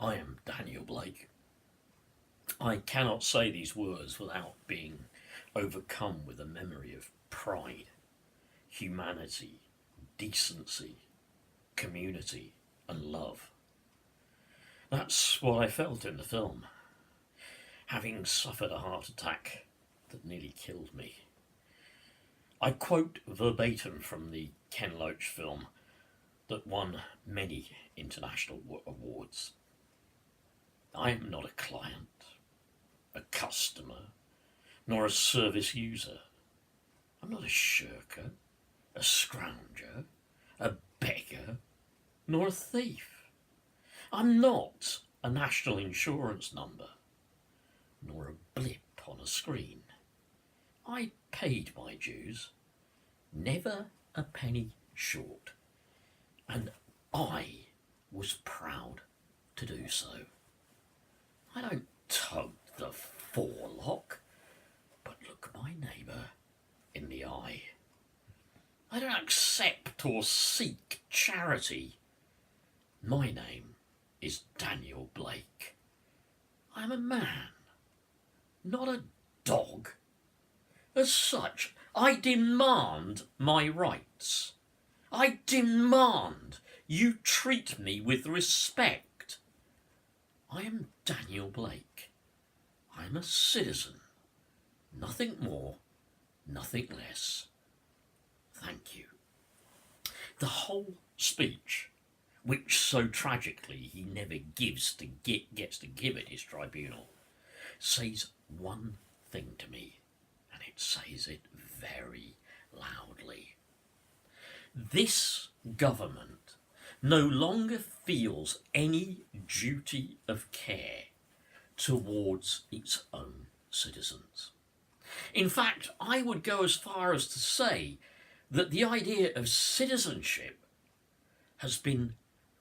I am Daniel Blake. I cannot say these words without being overcome with a memory of pride, humanity, decency, community, and love. That's what I felt in the film, having suffered a heart attack that nearly killed me. I quote verbatim from the Ken Loach film that won many international awards. I am not a client, a customer, nor a service user. I'm not a shirker, a scrounger, a beggar, nor a thief. I'm not a national insurance number, nor a blip on a screen. I paid my dues, never a penny short, and I was proud to do so. I don't tug the forelock, but look my neighbour in the eye. I don't accept or seek charity. My name is Daniel Blake. I am a man, not a dog. As such, I demand my rights. I demand you treat me with respect. I am Daniel Blake. I am a citizen. Nothing more, nothing less. Thank you. The whole speech, which so tragically he never gets to give at his tribunal, says one thing to me, and it says it very loudly. This government no longer feels any duty of care towards its own citizens. In fact, I would go as far as to say that the idea of citizenship has been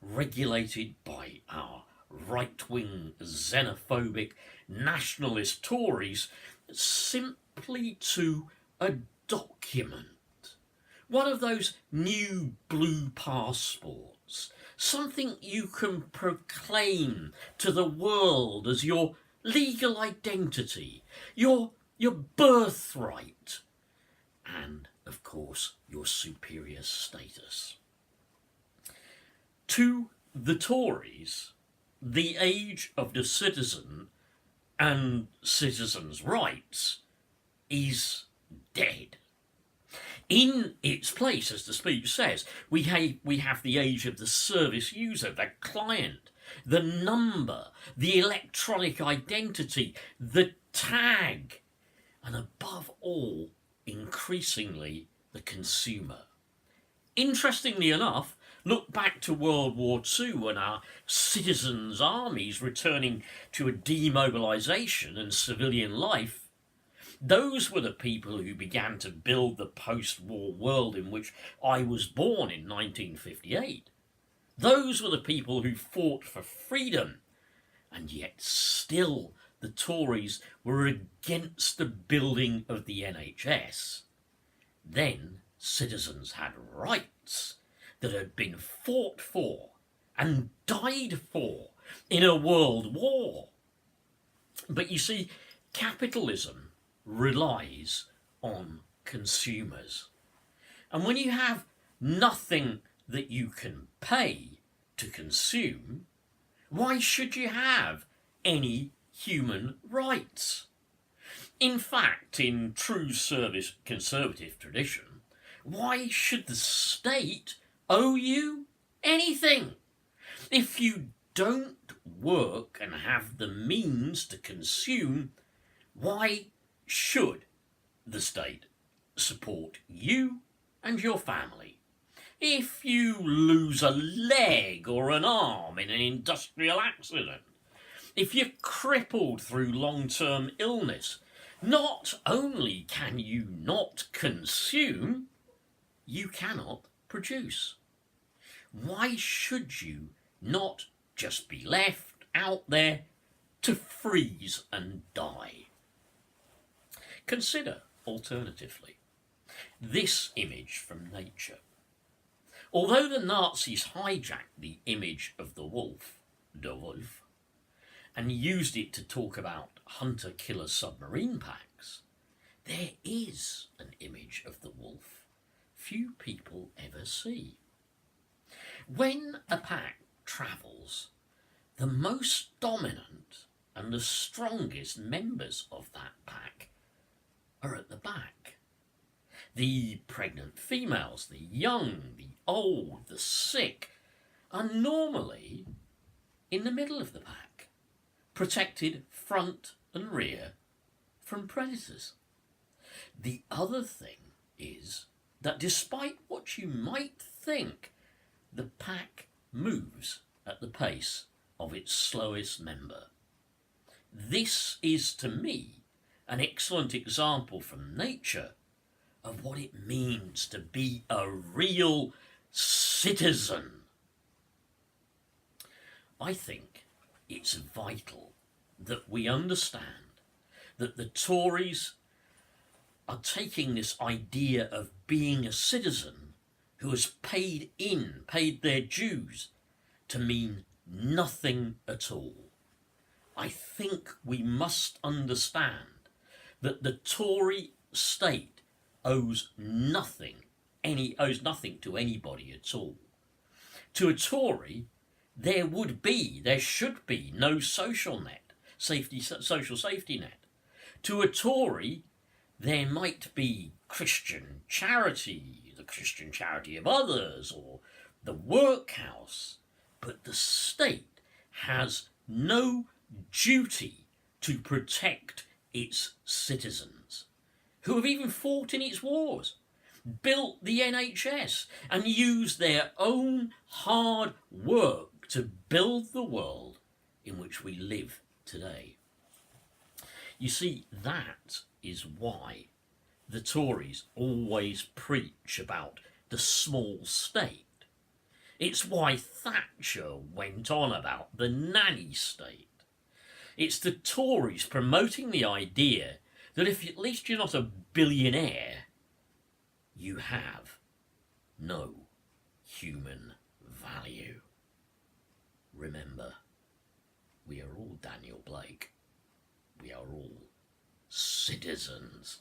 regulated by our right-wing, xenophobic, nationalist Tories simply to a document. One of those new blue passports, something you can proclaim to the world as your legal identity, your birthright, and, of course, your superior status. To the Tories, the age of the citizen and citizens' rights is dead. In its place, as the speech says, we have the age of the service user, the client, the number, the electronic identity, the tag, and above all, increasingly, the consumer. Interestingly enough, look back to World War II when our citizens' armies returning to a demobilisation and civilian life. Those were the people who began to build the post-war world in which I was born in 1958. Those were the people who fought for freedom, and yet still the Tories were against the building of the NHS. Then citizens had rights that had been fought for and died for in a world war. But you see, capitalism relies on consumers. And when you have nothing that you can pay to consume, why should you have any human rights? In fact, in true service conservative tradition, why should the state owe you anything? If you don't work and have the means to consume, why should the state support you and your family? If you lose a leg or an arm in an industrial accident, if you're crippled through long-term illness, not only can you not consume, you cannot produce. Why should you not just be left out there to freeze and die? Consider, alternatively, this image from nature. Although the Nazis hijacked the image of the wolf, and used it to talk about hunter-killer submarine packs, there is an image of the wolf few people ever see. When a pack travels, the most dominant and the strongest members of that pack are at the back. The pregnant females, the young, the old, the sick, are normally in the middle of the pack, protected front and rear from predators. The other thing is that despite what you might think, the pack moves at the pace of its slowest member. This is, to me, an excellent example from nature of what it means to be a real citizen. I think it's vital that we understand that the Tories are taking this idea of being a citizen who has paid their dues, to mean nothing at all. I think we must understand that the Tory state owes nothing to anybody at all. To a Tory, there should be no social safety net. To a Tory, there might be Christian charity, the Christian charity of others, or the workhouse, but the state has no duty to protect its citizens, who have even fought in its wars, built the NHS, and used their own hard work to build the world in which we live today. You see, that is why the Tories always preach about the small state. It's why Thatcher went on about the nanny state. It's the Tories promoting the idea that if at least you're not a billionaire, you have no human value. Remember, we are all Daniel Blake. We are all citizens.